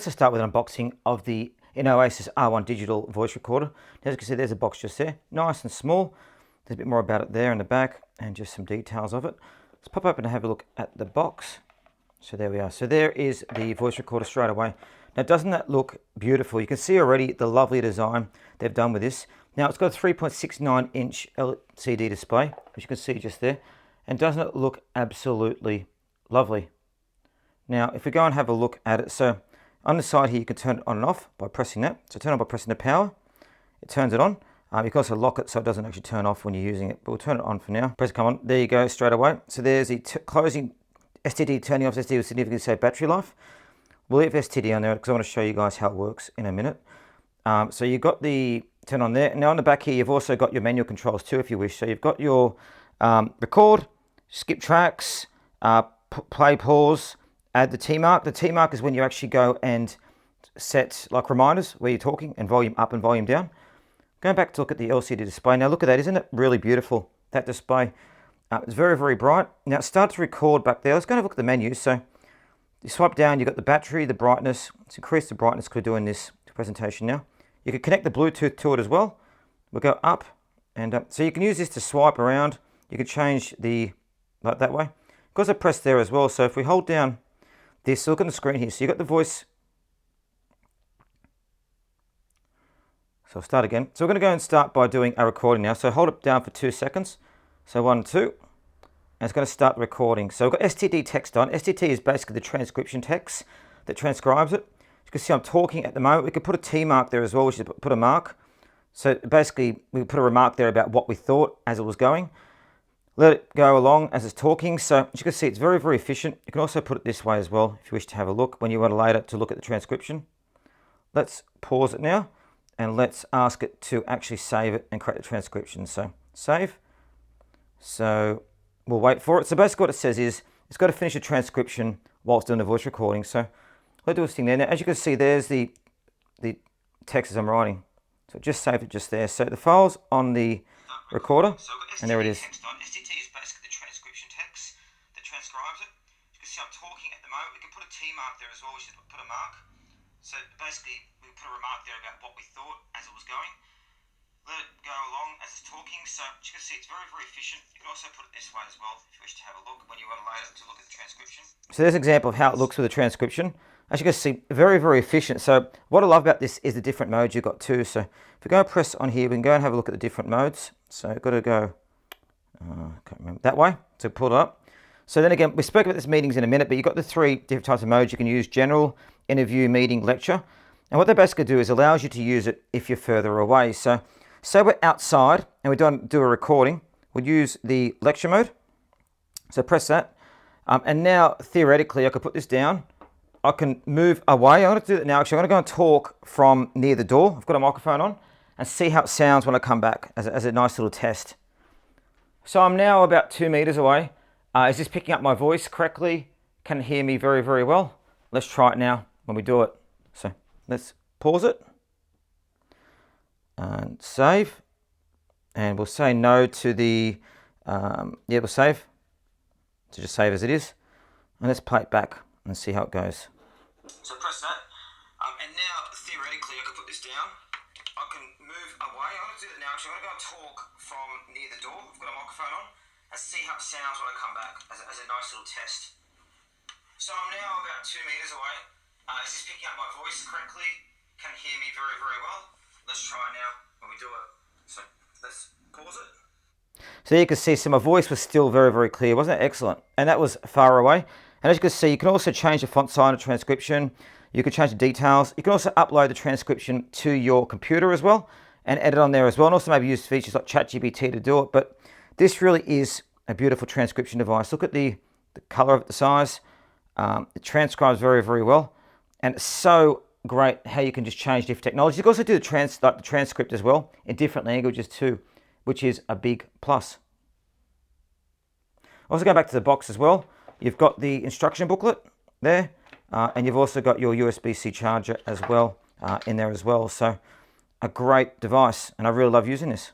Let's start with an unboxing of the Innioasis R1 digital voice recorder. As you can see, there's a box just there, nice and small. There's a bit more about it there in the back and just some details of it. Let's pop open and have a look at the box. So there we are. So there is the voice recorder straight away. Now, doesn't that look beautiful? You can see already the lovely design they've done with this. Now, it's got a 3.69 inch LCD display, as you can see just there. And doesn't it look absolutely lovely? Now, if we go and have a look at it, so on the side here, you can turn it on and off by pressing that. So turn on by pressing the power. It turns it on. You can also lock it so it doesn't actually turn off when you're using it. But we'll turn it on for now. Press come on. There you go, straight away. So there's the closing STD, turning off STD will significantly save battery life. We'll leave STD on there because I want to show you guys how it works in a minute. So you've got the turn on there. Now on the back here, you've also got your manual controls too, if you wish. So you've got your record, skip tracks, play, pause, add the T mark. The T mark is when you actually go and set like reminders where you're talking and volume up and volume down. Going back to look at the LCD display. Now look at that, isn't it really beautiful, that display? It's very, very bright. Now it starts to record back there. Let's go and have a look at the menu. So you swipe down, you've got the battery, the brightness. Let's increase the brightness because we're doing this presentation now. You can connect the Bluetooth to it as well. We'll go up and up. So you can use this to swipe around. You can change the, like that way. Because I press there as well. So if we hold down this, look on the screen here. So you've got the voice. So I'll start again. So we're going to go and start by doing a recording now. So hold it down for 2 seconds. So 1, 2. And it's going to start recording. So we've got STD text on. STD is basically the transcription text that transcribes it. You can see I'm talking at the moment. We could put a T mark there as well, which is put a mark. So basically, we put a remark there about what we thought as it was going. Let it go along as it's talking. So as you can see, it's very, very efficient. You can also put it this way as well if you wish to have a look when you want later to look at the transcription. Let's pause it now and let's ask it to actually save it and create the transcription. So save. So we'll wait for it. So basically what it says is it's got to finish a transcription whilst doing the voice recording. So let's do this thing there. Now, as you can see, there's the text as I'm writing. So just save it just there. So the file's on the recorder, and there it is. STD is basically the transcription text that transcribes it. You can see I'm talking at the moment. We can put a T mark there as well, which is put a mark. So basically, we put a remark there about what we thought as it was going. Let it go along as it's talking. So as you can see, it's very, very efficient. You can also put it this way as well if you wish to have a look when you want later to look at the transcription. So there's an example of how it looks with the transcription. As you can see, very, very efficient. So what I love about this is the different modes you've got too. So if we go and press on here, we can go and have a look at the different modes. So I've got to go, can't remember, that way to pull it up. So then again, we spoke about this meetings in a minute, but you've got the 3 different types of modes you can use: general, interview, meeting, lecture. And what they basically do is allows you to use it if you're further away. So say we're outside and we don't do a recording, we'll use the lecture mode. So press that. And now theoretically, I could put this down. I can move away. I'm going to do that now. Actually, I'm going to go and talk from near the door. I've got a microphone on and see how it sounds when I come back as a nice little test. So I'm now about 2 meters away. Is this picking up my voice correctly? Can it hear me very, very well? Let's try it now when we do it. So let's pause it and save. And we'll say no to the, we'll save. So just save as it is. And let's play it back and see how it goes. So press that, and now theoretically I can put this down. I can move away. I'm going to do that now. Actually, I'm going to go and talk from near the door. I've got a microphone on and see how it sounds when I come back as a nice little test. So I'm now about 2 meters away. Is this picking up my voice correctly? Can it hear me very, very well? Let's try it now when we do it. So let's pause it. So you can see, so my voice was still very, very clear. Wasn't it excellent? And that was far away. And as you can see, you can also change the font size of transcription. You can change the details. You can also upload the transcription to your computer as well and edit on there as well. And also maybe use features like ChatGPT to do it. But this really is a beautiful transcription device. Look at the color of it, the size. It transcribes very, very well. And it's so great how you can just change different technologies. You can also do the transcript as well in different languages too, which is a big plus. Also go back to the box as well. You've got the instruction booklet there, and you've also got your USB-C charger as well in there as well. So a great device, and I really love using this.